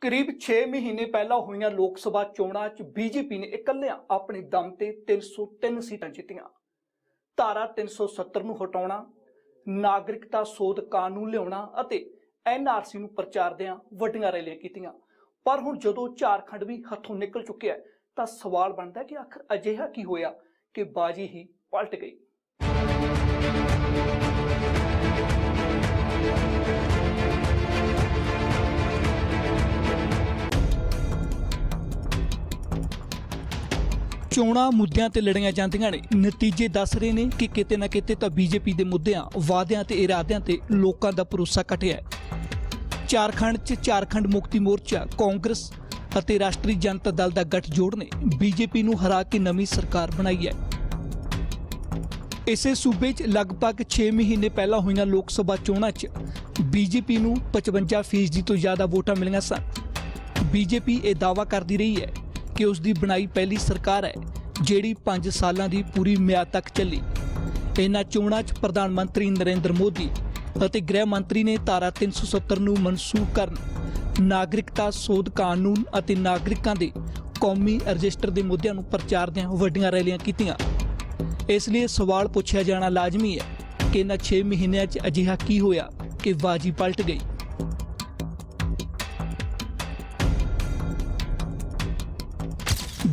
करीब 6 महीने पहला हुई लोक सभा चोणां च बीजेपी ने इकल्लियां अपने दम ते 303 सीटां जित्तियां। धारा 370 नूं हटाउणा, नागरिकता सोध कानून लियाउणा अते NRC नूं प्रचारदिआं वड्डियां रैलियां कीतीआं। पर हुण जदों झारखंड भी हत्थों निकल चुक्या है तां सवाल बनदा है कि आखिर अजिहा की होया कि बाजी ही पलट गई। चोणां मुद्दिआं ते लड़ियां जांदियां ने, नतीजे दस रहे ने कि किते ना किते तां बीजेपी दे मुद्दिआं, वादिआं ते इरादिआं ते लोकां दा भरोसा घटिआ है। झारखंड मुक्ति मोर्चा, कांग्रेस ਅਤੇ राष्ट्रीय जनता दल ਦਾ गठजोड़ ने बीजेपी ਨੂੰ हरा के नवीं सरकार बनाई है। इसे सूबे च लगभग 6 महीने पहला हुई लोक सभा चोणां च बीजेपी ਨੂੰ 55% तो ज़्यादा वोटां मिलियां सन। बीजेपी ये दावा करती रही है कि उसकी बनाई पहली सरकार है ਜਿਹੜੀ 5 सालों की पूरी मियाद तक चली। इन्हां चोणां च प्रधानमंत्री नरेंद्र मोदी ਅਤੇ गृह मंत्री ने धारा 370 ਨੂੰ मनसूख करन, नागरिकता सोध कानून ਅਤੇ नागरिकां दे कौमी रजिस्टर के मुद्दों ਨੂੰ प्रचारदिआं वड्डियां रैलियां कीतियां। इसलिए सवाल पूछा जाना लाजमी है कि इन्हां 6 महीनों च अजिहा की होया कि बाजी पलट गई।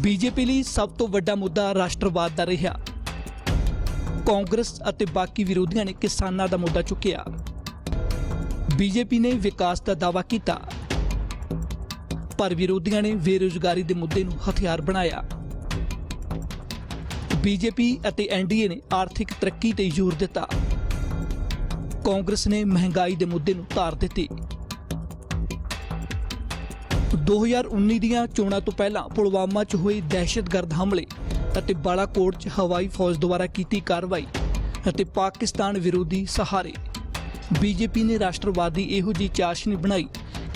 बीजेपी ਲਈ सब तो वड्डा मुद्दा राष्ट्रवाद ਦਾ ਰਿਹਾ। कांग्रेस ਅਤੇ बाकी विरोधियों ने किसानों का मुद्दा चुकिया। बीजेपी ने विकास का दावा किया पर विरोधियों ने बेरोजगारी के मुद्दे नूं हथियार बनाया। बीजेपी ਅਤੇ NDA ने आर्थिक तरक्की ते जोर दिता। कांग्रेस ने महंगाई के मुद्दे नूं धार दित्ती। 2019 ਦੀਆਂ ਚੋਣਾਂ ਤੋਂ ਪਹਿਲਾਂ पुलवामा च ਹੋਏ दहशतगर्द हमले ਅਤੇ ਬਾਲਾਕੋਟ च हवाई फौज द्वारा की कार्रवाई ਅਤੇ पाकिस्तान विरोधी सहारे बीजेपी ने राष्ट्रवादी इहो जी चाशनी बनाई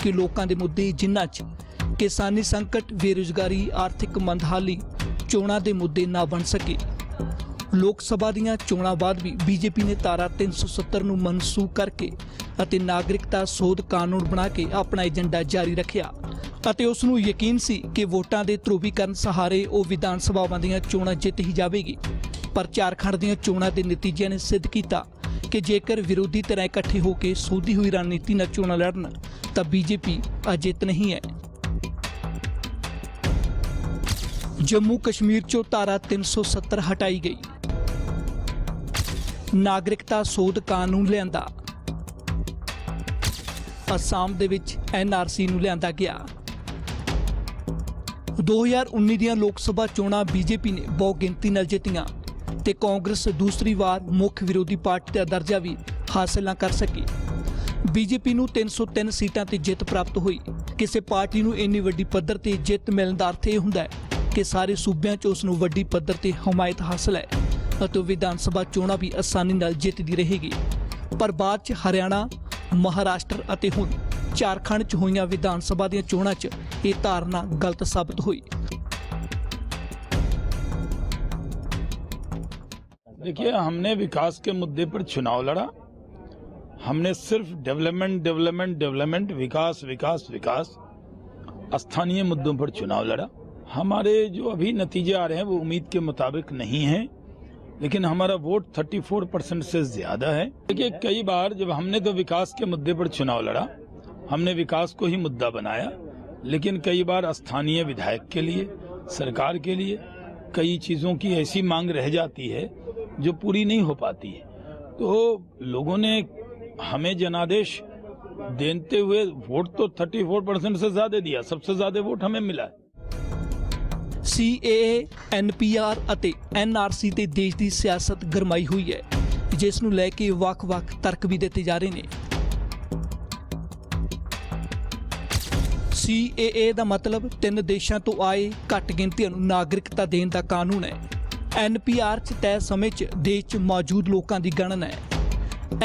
कि लोगों के मुद्दे जिन्हां च किसानी संकट, बेरोजगारी, आर्थिक मंदहाली चोणां के मुद्दे ना बन सके। लोक सभा दीआं चोणां बाद भी बीजेपी ने धारा 370 नूं मनसूख करके ਅਤੇ नागरिकता सोध कानून बना के अपना एजेंडा जारी रखिया ਅਤੇ ਉਸ ਨੂੰ ਯਕੀਨ ਸੀ कि वोटां ਦੇ ਧਰੂਵੀਕਰਨ ਸਹਾਰੇ ਉਹ विधान सभावां ਦੀਆਂ ਚੋਣਾਂ ਜਿੱਤ ही जाएगी। पर झारखंड ਦੀਆਂ ਚੋਣਾਂ ਦੇ ਨਤੀਜਿਆਂ ਨੇ सिद्ध किया कि जेकर विरोधी तरह इकट्ठे होकर सोधी हुई रणनीति न चोणां लड़न तो बीजेपी अजित नहीं है। जम्मू कश्मीर चो धारा 370 हटाई गई, नागरिकता सोध कानून लिआंदा, असम दे विच NRC नूं लिआंदा गया। 2019 ਦੀਆਂ लोक सभा चोणां बीजेपी ने बहु गिनती नाल जित्तियां ते कांग्रेस दूसरी बार मुख्य विरोधी पार्टी का दर्जा भी हासिल ना कर सकी। बीजेपी नूं 303 सीटां ते जित प्राप्त हुई। किसी पार्टी नूं इन्नी वड्डी पद्धर ते जित मिलण दा अर्थ इह हुंदा है कि सारे सूबिਆਂ 'ਚ उस नूं वड्डी पद्धर ते हमायत हासिल है ਅਤੇ विधान सभा चोणां भी आसानी नाल जितदी रहेगी। पर बाद 'ਚ हरियाणा, महाराष्ट्र ਅਤੇ ਹੁਣ झारखंड 'ਚ होईयां विधान सभा ਦੀਆਂ ਚੋਣਾਂ 'ਚ ਇਹ ਧਾਰਨਾ गलत साबित हुई। देखिए, हमने विकास के मुद्दे पर चुनाव लड़ा। हमने सिर्फ डेवलपमेंट, विकास विकास विकास स्थानीय मुद्दों पर चुनाव लड़ा। हमारे जो अभी नतीजे आ रहे हैं वो उम्मीद के मुताबिक नहीं हैं, लेकिन हमारा वोट 34% से ज़्यादा है। देखिए, कई बार जब हमने तो विकास के मुद्दे पर चुनाव लड़ा, हमने विकास को ही मुद्दा बनाया, लेकिन कई बार स्थानीय विधायक के लिए, सरकार के लिए कई चीज़ों की ऐसी मांग रह जाती है जो पूरी नहीं हो पाती है। तो लोगों ने हमें जनादेश देते हुए वोट तो 34% से ज़्यादा दिया, सबसे ज़्यादा वोट हमें मिला है। CAA, NPR ਅਤੇ NRC ਤੇ ਦੇਸ਼ ਦੀ ਸਿਆਸਤ ਗਰਮਾਈ ਹੋਈ ਹੈ, ਜਿਸ ਨੂੰ ਲੈ ਕੇ ਵੱਖ-ਵੱਖ ਤਰਕ ਵੀ ਦਿੱਤੇ ਜਾ ਰਹੇ ਨੇ। CAA ਦਾ मतलब 3 ਦੇਸ਼ਾਂ ਤੋਂ ਆਏ ਘੱਟ ਗਿਣਤੀਆਂ ਨੂੰ ਨਾਗਰਿਕਤਾ ਦੇਣ ਦਾ ਕਾਨੂੰਨ ਹੈ। NPR 'ਚ ਤੈਅ ਸਮੇਂ 'ਚ ਦੇਸ਼ 'ਚ ਮੌਜੂਦ ਲੋਕਾਂ ਦੀ ਗਣਨਾ ਹੈ।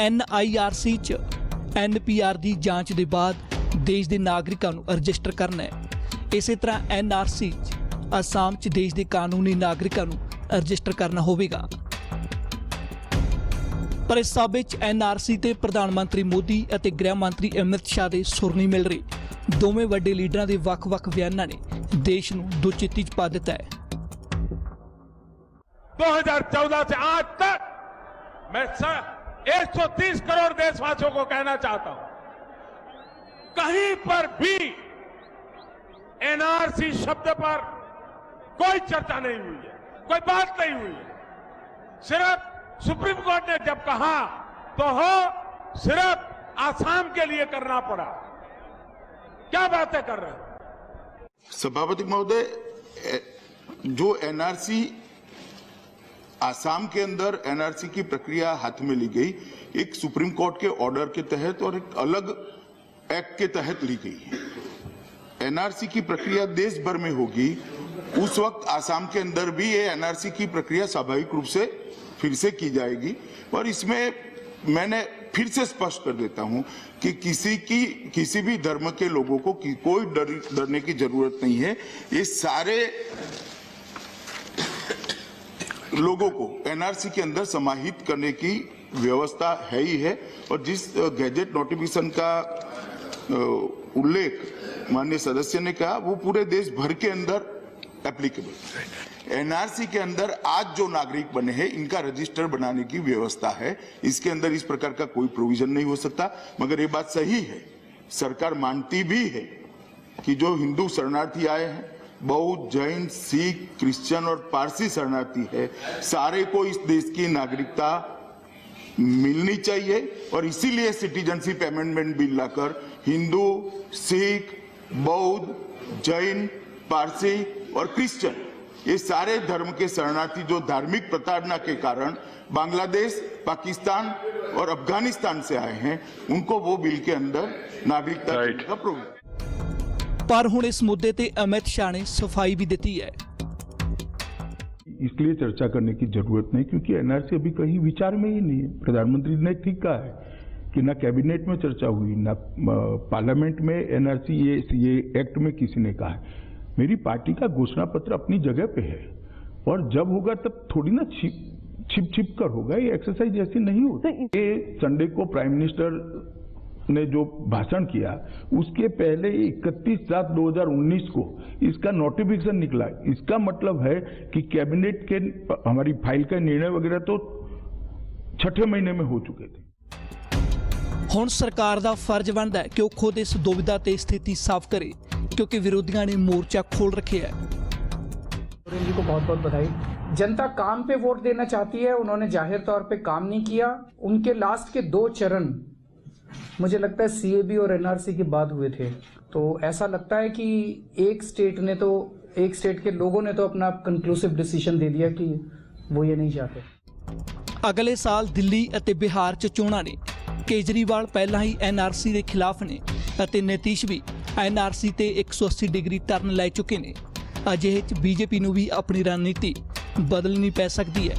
NIRC 'ਚ NPR ਦੀ ਜਾਂਚ ਦੇ ਬਾਅਦ ਦੇਸ਼ ਦੇ ਨਾਗਰਿਕਾਂ ਨੂੰ ਰਜਿਸਟਰ ਕਰਨਾ ਹੈ। ਇਸੇ ਤਰ੍ਹਾਂ NRC 'ਚ असम 'ਚ देश के कानूनी नागरिकों को रजिस्टर करना होगा। पर इस साबे NRC ते प्रधानमंत्री मोदी और गृह मंत्री अमित शाह के सुर नहीं मिल रहे। ਦੋਵੇਂ ਵੱਡੇ ਲੀਡਰਾਂ ਦੇ ਵੱਖ-ਵੱਖ ਬਿਆਨਾਂ ਨੇ ਦੇਸ਼ ਨੂੰ ਦੁਚਿੱਤੀ 'ਚ ਪਾ ਦਿੱਤਾ ਹੈ। 2014 से आज तक मैं 130 करोड़ देशवासियों को कहना चाहता हूं, कहीं पर भी एनआरसी शब्द पर कोई चर्चा नहीं हुई है, कोई बात नहीं हुई है। सिर्फ सुप्रीम कोर्ट ने जब कहा तो हो सिर्फ आसाम के लिए करना पड़ा। क्या बातें कर रहे हैं सभापति महोदय? जो एनआरसी आसाम के अंदर एनआरसी की प्रक्रिया हाथ में ली गई, एक सुप्रीम कोर्ट के ऑर्डर के तहत और एक अलग एक्ट के तहत ली गई है। एनआरसी की प्रक्रिया देश भर में होगी, उस वक्त आसाम के अंदर भी ये एनआरसी की प्रक्रिया स्वाभाविक रूप से फिर से की जाएगी। और इसमें मैंने फिर से स्पष्ट कर देता हूं कि किसी भी धर्म के लोगों को कोई डरने की जरूरत नहीं है। ये सारे लोगों को एनआरसी के अंदर समाहित करने की व्यवस्था है ही है। और जिस गैजेट नोटिफिकेशन का उल्लेख माननीय सदस्य ने कहा, वो पूरे देश भर के अंदर एप्लीकेबल। एनआरसी के अंदर आज जो नागरिक बने हैं, इनका रजिस्टर बनाने की व्यवस्था है। इसके अंदर इस प्रकार का कोई प्रोविजन नहीं हो सकता। मगर ये बात सही है, सरकार मानती भी है कि जो हिंदू शरणार्थी आए हैं, बौद्ध, जैन, सिख, क्रिश्चियन और पारसी शरणार्थी है, सारे को इस देश की नागरिकता मिलनी चाहिए। और इसीलिए सिटीजनशिप अमेंडमेंट बिल लाकर हिंदू, सिख, बौद्ध, जैन, पारसी और क्रिश्चियन, ये सारे धर्म के शरणार्थी जो धार्मिक प्रताड़ना के कारण बांग्लादेश, पाकिस्तान और अफगानिस्तान से आए हैं, उनको वो बिल के अंदर नागरिकता देने का प्रोविजन। पर हुण इस मुद्दे ते अमित शाह ने सफाई भी दी है। इसलिए चर्चा करने की जरूरत नहीं, क्योंकि एनआरसी अभी कहीं विचार में ही नहीं है। प्रधानमंत्री ने ठीक कहा है कि ना कैबिनेट में चर्चा हुई, ना पार्लियामेंट में एनआरसी ये एक्ट में किसी ने कहा है। मेरी पार्टी का घोषणा पत्र अपनी जगह पे है, और जब होगा तब थोड़ी ना छिप कर होगा। ये एक्सरसाइज ऐसी नहीं होती। ये संडे को प्राइम मिनिस्टर ने जो भाषण किया, उसके पहले 31/7/2019 को इसका नोटिफिकेशन निकला। इसका मतलब है कि कैबिनेट के हमारी फाइल का निर्णय वगैरह तो 6ठे महीने में हो चुके थे। ਹੁਣ सरकार ਦਾ फर्ज बनता है कि वो खुद इस दुविधा ते स्थिति साफ करे, क्योंकि विरोधियों ने मोर्चा खोल रखे है। जी को बहुत बहुत बधाई। जनता काम पे वोट देना चाहती है, उन्होंने जाहिर तौर पे काम नहीं किया। उनके लास्ट के 2 चरण मुझे लगता है सीएबी और एनआरसी के बाद हुए थे। तो ऐसा लगता है कि एक स्टेट के लोगों ने तो अपना कंक्लूसिव डिसीजन दे दिया कि वो ये नहीं चाहते। अगले साल दिल्ली ਅਤੇ बिहार 'ਚ ਚੋਣਾਂ ਨੇ। केजरीवाल पहला ही एनआरसी के खिलाफ ने ਅਤੇ नीतीश भी एनआरसी ते 180 डिग्री टर्न लै चुके ने। अजिहे 'ਚ बीजेपी ਨੂੰ भी अपनी रणनीति बदलनी पै सकती है।